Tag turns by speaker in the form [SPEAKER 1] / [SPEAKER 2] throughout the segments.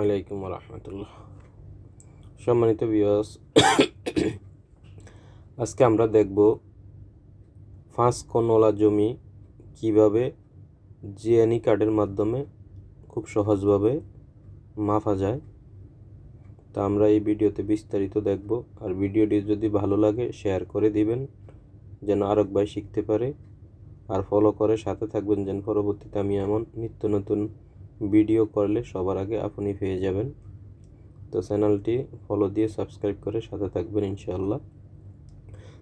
[SPEAKER 1] আলাইকুম রহমতুল্লাহ। সম্মানিত ভিউয়ার্স, আজকে আমরা দেখব 5 কোণওয়ালা জমি কিভাবে জিএনই কার্ডের মাধ্যমে খুব সহজভাবে মাপা যায়। তা আমরা এই ভিডিওতে বিস্তারিত দেখব। আর ভিডিওটি যদি ভালো লাগে শেয়ার করে দিবেন যেন আরেক ভাই শিখতে পারে, আর ফলো করে সাথে থাকবেন যেন পরবর্তীতে আমি এমন নিত্য নতুন ভিডিও করলে সবার আগে আপনি পেয়ে যাবেন। তো চ্যানেলটি ফলো দিয়ে সাবস্ক্রাইব করে সাথে থাকবেন ইনশাআল্লাহ।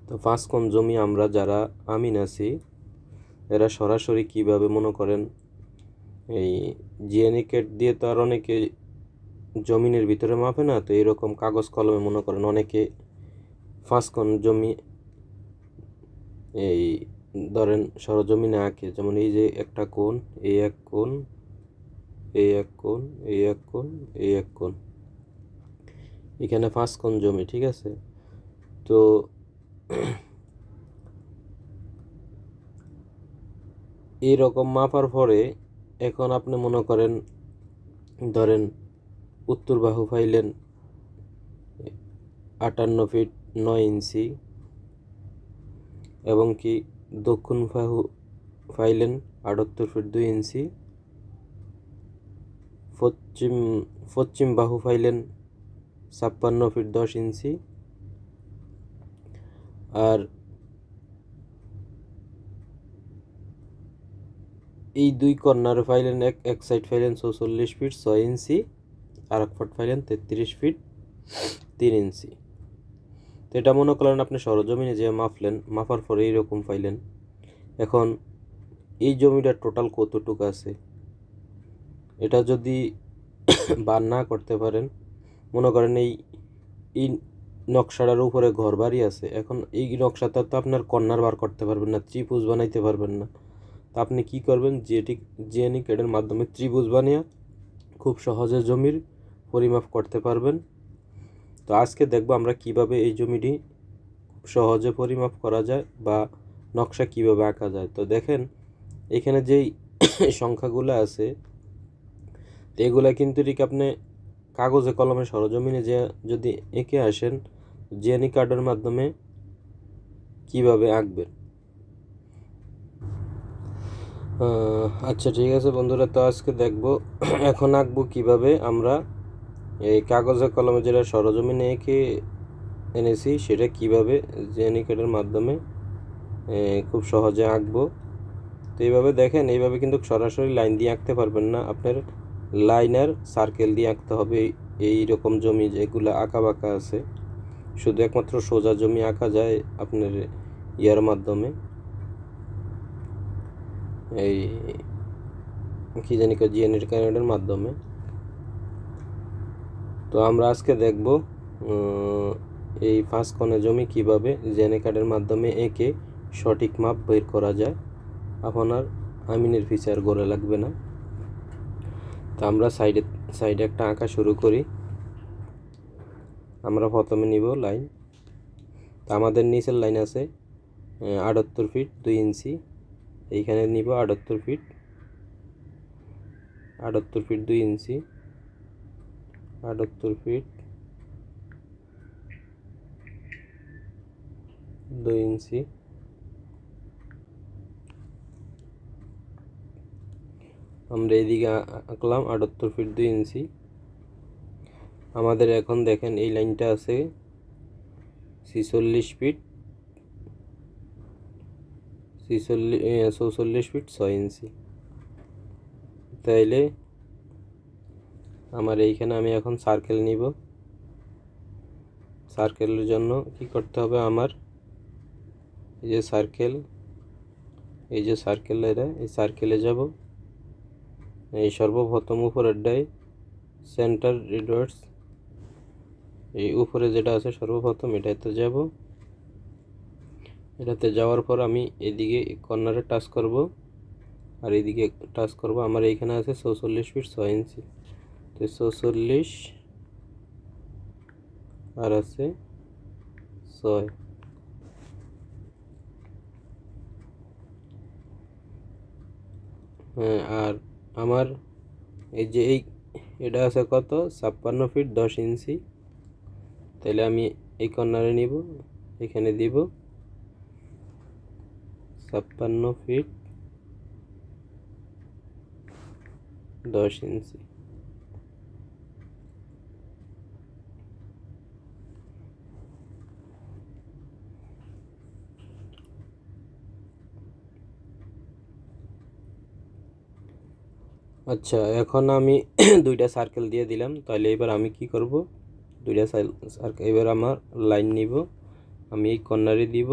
[SPEAKER 1] তো 5 কোণ জমি আমরা যারা আমিন আছি এরা সরাসরি কিভাবে মনে করেন এই জিএনই কার্ড দিয়ে তো আর অনেকে জমিনের ভিতরে মাপে না, তো এরকম কাগজ কলমে মনে করেন অনেকে 5 কোণ জমি এই ধরেন সরজমিনে আঁকে। যেমন এই যে একটা কোণ, এই এক কোণ, এই এক কোণ, এই এক কোণ, এই এক কোণ, এখানে 5 কোণ জমি, ঠিক আছে। তো এইরকম মাপার পরে এখন আপনি মনে করেন ধরেন উত্তর বাহু পাইলেন 58 ফিট 9 ইঞ্চি এবং কি দক্ষিণ বাহু পাইলেন 78 ফিট 2 ইঞ্চি, পশ্চিম বাহু পাইলেন 56 ফিট 10 ইঞ্চি, আর এই দুই কর্নার পাইলেন এক সাইড পাইলেন 44 ফিট 6 ইঞ্চি, আর এক পাট পাইলেন 33 ফিট 3 ইঞ্চি। তো এটা মনে করেন আপনি সরজমিনে যে মাপলেন, মাপার পরে এইরকম পাইলেন। এখন এই জমিটার টোটাল কতটুকু আছে এটা যদি বার না করতে পারেন, মনে করেন এই নকশাটার উপরে ঘর বাড়ি আছে, এখন এই নকশাটা তো আপনার কর্নার বার করতে পারবেন না, ত্রিভুজ বানাইতে পারবেন না। তা আপনি কি করবেন, জিএনই কার্ডের মাধ্যমে ত্রিভুজ বানিয়ে খুব সহজে জমির পরিমাপ করতে পারবেন। তো আজকে দেখব আমরা কিভাবে এই জমিটি খুব সহজে পরিমাপ করা যায় বা নকশা কিভাবে আঁকা যায়। তো দেখেন এখানে যেই সংখ্যাগুলো আছে এগুলা কিন্তু ঠিক আপনি কাগজে কলমে সরজমিনে যে যদি এঁকে আসেন জিএনই কার্ডের মাধ্যমে কিভাবে আঁকবেন। আচ্ছা ঠিক আছে বন্ধুরা, তো আজকে দেখব এখন আঁকবো কিভাবে আমরা এই কাগজে কলমে যেটা সরজমিনে এঁকে এনেছি সেটা কিভাবে জিএনই কার্ডের মাধ্যমে খুব সহজে আঁকবো। তো এইভাবে দেখেন, এইভাবে কিন্তু সরাসরি লাইন দিয়ে আঁকতে পারবেন না, আপনার লাইনার সার্কেল দিয়ে আঁকতে হবে। এই রকম জমি যেগুলো আঁকা বাঁকা আছে শুধু একমাত্র সোজা জমি আঁকা যায় আপনার ইয়ার মাধ্যমে, এই কি জানি জিএনই কার্ডের মাধ্যমে। তো আমরা আজকে দেখব এই 5 কোণের জমি কিভাবে জিএনই কার্ডের মাধ্যমে এঁকে সঠিক মাপ বের করা যায়, আপনার আমিনের ফিচার গড়ে লাগবে না। তো আমরা সাইডে একটা আঁকা শুরু করি। আমরা প্রথমে নিব লাইন। তো আমাদের নিচের লাইন আছে 78 ফিট 2 ইঞ্চি, এইখানে নিব 78 ফিট 2 ইঞ্চি, 78 ফিট 2 ইঞ্চি। আমরা এইদিকে আঁকলাম 78 ফিট 2 ইঞ্চি। আমাদের এখন দেখেন এই লাইনটা আছে 46 ফিট 46 ফিট 6 ইঞ্চি। তাইলে আমার এইখানে আমি এখন সার্কেল নিব। সার্কেলের জন্য কি করতে হবে, আমার এই যে সার্কেল, এই যে সার্কেল, এই সার্কেলে যাব, এই সর্বপ্রথম উপরেরটাই সেন্টার রিডার্স, এই উপরে যেটা আছে সর্বপ্রথম এটাতে যাব। এটাতে যাওয়ার পর আমি এদিকে কর্নারে টাচ করব আর এদিকে টাচ করব। আমার এইখানে আছে 46 ফিট 6 ইঞ্চি, তো 46 আর আছে 6। হ্যাঁ, আর আমার এই যে এটা আছে কত 56 ফিট 10 ইঞ্চি। তাহলে আমি এই কর্নারে নিব, এখানে দিব 56 ফিট 10 ইঞ্চি। আচ্ছা, এখন আমি দুইটা সার্কেল দিয়ে দিলাম। তাহলে এবার আমি কি করব, দুইটা সার্কেল, এবার আমার লাইন নিব, আমি এই কর্নারে দিব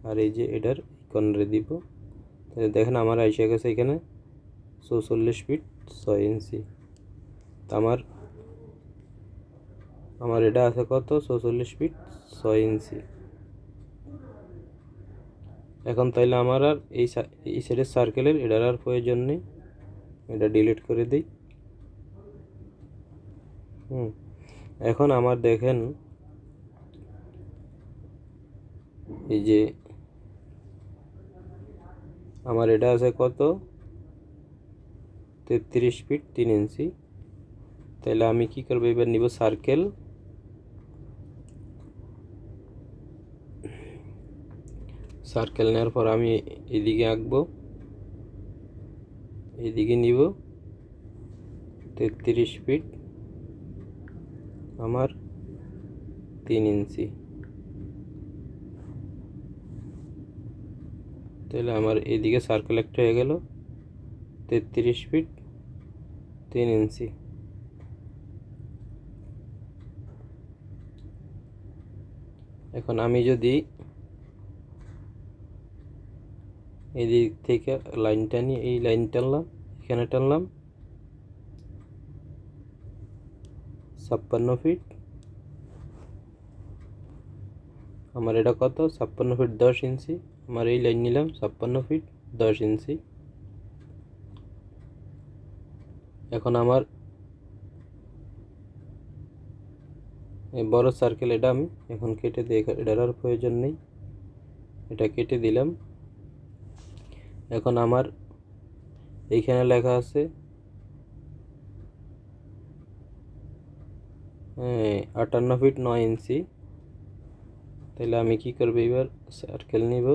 [SPEAKER 1] আর এই যে এটার কর্নারে দিব। তাহলে দেখেন আমার এসে গেছে এখানে 44 ফিট 6 ইঞ্চি। আমার এটা আছে কত 44 ফিট 6 ইঞ্চি। এখন তাইলে আমার আর এই সাইডের সার্কেলের এটার আর প্রয়োজন নেই, এটা ডিলিট করে দিই। এখন আমার দেখেন এই যে আমার এটা আছে কত 33 ফিট 3 ইঞ্চি। তাহলে আমি কি করব, এবার নিব সার্কেল, সার্কেল নেওয়ার পর আমি এদিকে আঁকবো, এদিকে নিব 33 ফিট আমার 3 ইঞ্চি। তাহলে আমার এইদিকে সার্কেল একটা হয়ে গেল 33 ফিট 3 ইঞ্চি। এখন আমি যদি এদিক থেকে লাইন টানি, এই লাইন টানলাম, এখানে টানলাম 56 ফিট, আমার এটা কত 56 ফিট 10 ইঞ্চি। আমার এই লাইন নিলাম 56 ফিট 10 ইঞ্চি। এখন আমার এই বড় সার্কেল এটা আমি এখন কেটে দিই, এটার আর প্রয়োজন নেই, এটা কেটে দিলাম। এখন আমার এইখানে লেখা আছে 58 ফিট 9 ইঞ্চি। তাহলে আমি কি করব, এবার সার্কেল নিব,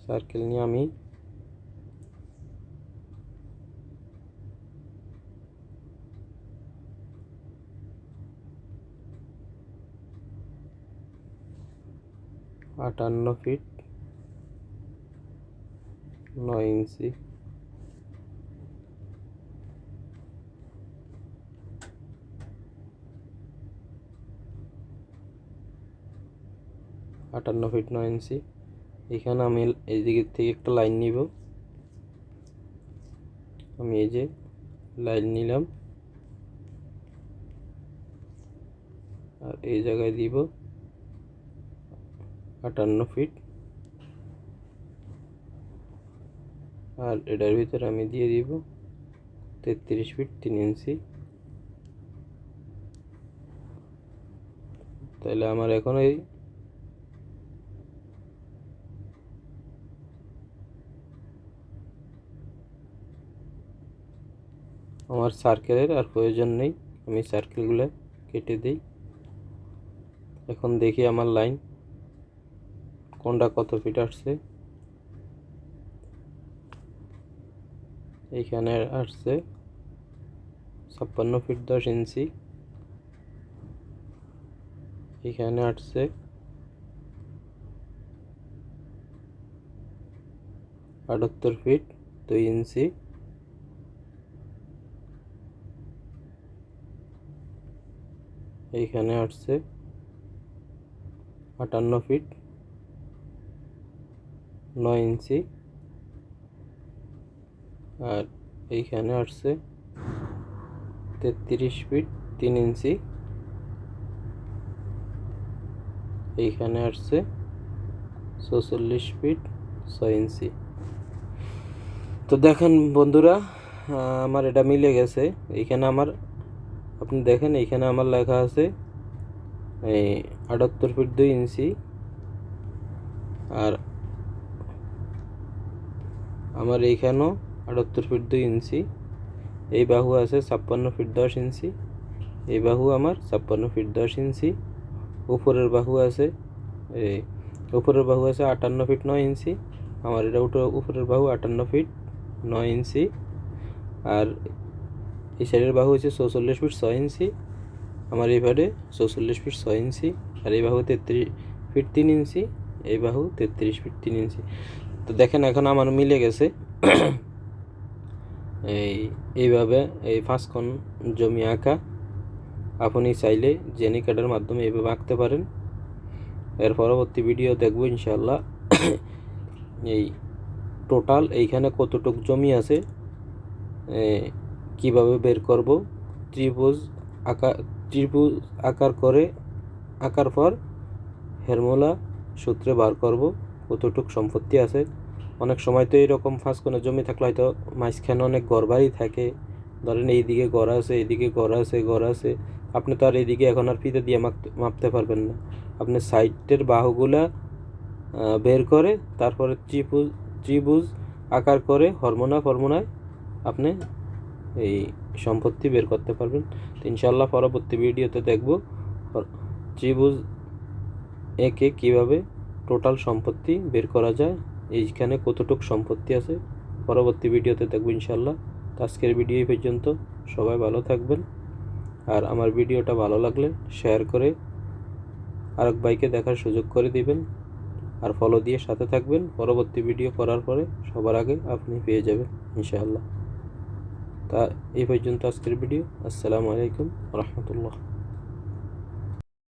[SPEAKER 1] সার্কেল নিয়ে আমি আটান্ন ফিট 9 ইঞ্চি, আটান্ন ফিট 9 ইঞ্চি। এখানে আমি এই দিকের থেকে একটা লাইন নিব, আমি এই যে লাইন নিলাম আর এই জায়গায় দিব 58 ফিট, আর এটার ভিতরে আমি দিয়ে দিব 33 ফিট 3 ইঞ্চি। তাহলে আমার এখন এই আমার সার্কেলের আর প্রয়োজন নেই, আমি সার্কেলগুলো কেটে দিই। এখন দেখি আমার লাইন কোনটা কত ফিট আসছে। এইখানে আসছে 56 ফিট 10 ইঞ্চি, এখানে আসছে 78 ফিট 2 ইঞ্চি, এইখানে আসছে 58 ফিট 9 ইঞ্চি, আর এইখানে আসছে 33 ফিট 3 ইঞ্চি, এইখানে আসছে 46 ফিট 6 ইঞ্চি। তো দেখেন বন্ধুরা, আমার এটা মিলে গেছে। এইখানে আমার আপনি দেখেন এইখানে আমার লেখা আছে 78 ফিট 2 ইঞ্চি, আর আমার এইখানেও 78 ফিট 2 ইঞ্চি। এই বাহু আছে 56 ফিট 10 ইঞ্চি। এই বাহু আমার 56 ফিট 10 ইঞ্চি। উপরের বাহু আছে এই উপরের বাহু আছে 58 ফিট 9 ইঞ্চি। আমার এটা উপরের বাহু 58 ফিট 9 ইঞ্চি। আর এই সাইডের বাহু হচ্ছে 44 ফিট 6 ইঞ্চি। আমার এই পারে 44 ফিট 6 ইঞ্চি। আর এই বাহু 33 ফিট 3 ইঞ্চি। এই বাহু 33 ফিট 3 ইঞ্চি। তো দেখেন এখন আমার মিলে গেছে। এইভাবে এই 5 কোণ জমি আঁকা আপনি চাইলে জেনি কার্ডের মাধ্যমে এইভাবে আঁকতে পারেন। এর পরবর্তী ভিডিও দেখবো ইনশাআল্লাহ। এই টোটাল এইখানে কতটুক জমি আছে কিভাবে বের করব। ত্রিভুজ আঁকার পর ফর্মুলা সূত্রে বার করব কতটুক সম্পত্তি আছে। অনেক সময় তো এরকম 5 কোণের জমি থাকলে হয়তো মাঝখানে অনেক ঘরবাড়ি থাকে। ধরেন এইদিকে ঘর আছে, এইদিকে ঘর আছে। আপনি তো আর এইদিকে এখন আর ফিতে দিয়ে মাপতে পারবেন না। আপনি সাইডের বাহুগুলা বের করে তারপরে ত্রিভুজ আকার করে ফর্মুলায় আপনি এই সম্পত্তি বের করতে পারবেন। তো ইনশাআল্লাহ পরবর্তী ভিডিওতে দেখব ত্রিভুজ এঁকে কীভাবে টোটাল সম্পত্তি বের করা যায়, এইখানে কতটুক সম্পত্তি আছে পরবর্তী ভিডিওতে দেখব ইনশাআল্লাহ। তো আজকের ভিডিও এই পর্যন্ত। সবাই ভালো থাকবেন। আর আমার ভিডিওটা ভালো লাগলে শেয়ার করে আরেক ভাইকে দেখার সুযোগ করে দিবেন। আর ফলো দিয়ে সাথে থাকবেন। পরবর্তী ভিডিও করার পরে সবার আগে আপনি পেয়ে যাবেন ইনশাআল্লাহ। তা এই পর্যন্ত আজকের ভিডিও। আসসালামু আলাইকুম রহমতুল্লাহ।